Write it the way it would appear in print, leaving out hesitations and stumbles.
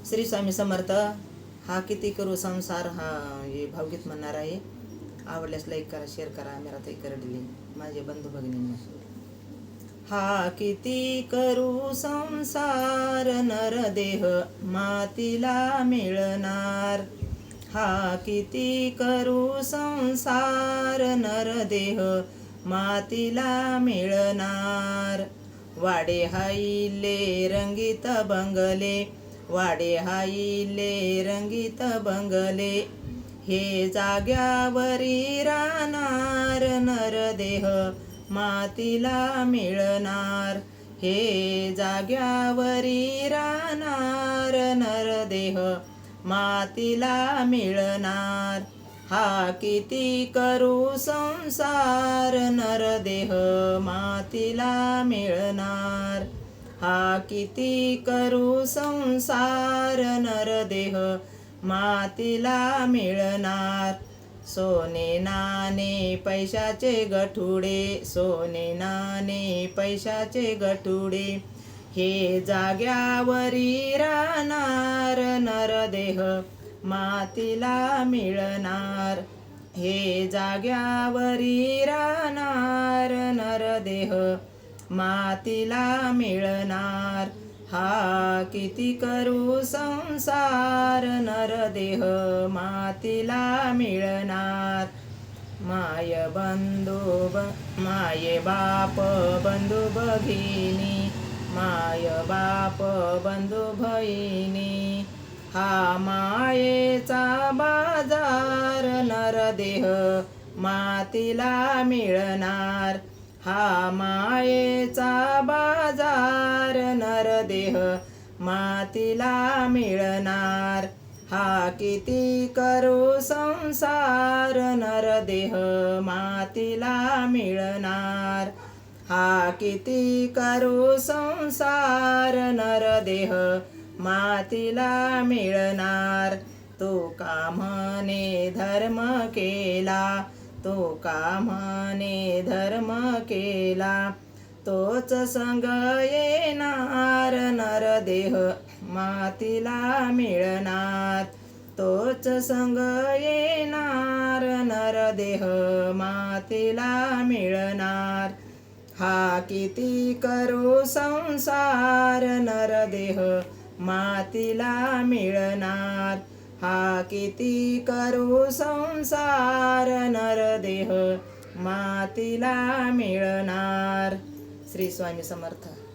श्री स्वामी समर्थ. हा किती करू संसार हा हे भावगीत म्हणणार आहे. आवडल्यास लाईक करा, शेअर करा, मेरा ताई करडली माझे बंधू भगिनींना. हा किती करू संसार नरदेह मातीला मिळणार. हा किती करू संसार नरदेह मातीला मिळणार. वाडे हाईले रंगीत बंगले, वाडे हाईले रंगीत बंगले, हे जाग्यावरी राहणार नरदेह मातीला मिळणार. हे जाग्यावरी राहणार नरदेह मातीला मिळणार. हा किती करू संसार नरदेह मातीला मिळणार. हा किती करू संसार नरदेह मातीला मिळणार. सोने नाणे पैशाचे गठुडे, सोने नाणे पैशाचे गठुडे, हे जाग्यावरी राहणार नरदेह मातीला मिळणार. हे जाग्यावरी राहणार नरदेह मातीला मिळणार. हा किती करू संसार नरदेह मातीला मिळणार. माय बाप बंधू भगिनी, माय बाप बंधू बहिणी, हा मायेचा बाजार नरदेह मातीला मिळणार. हा मायेचा बाजार नरदेह मातीला मिळणार. हा किती करू संसार नरदेह मातीला मिळणार. हा किती करू संसार नरदेह मातीला मिळणार. तो का म्हणे धर्म केला, तो का म्हणे धर्म केला, तोच संग येणार नरदेह मातीला मिळणार. तोच संग येणार नरदेह मातीला मिळणार. हा किती करू संसार नरदेह मातीला मिळणार. हा किती करू संसार नरदेह मातीला मिळणार. श्री स्वामी समर्थ.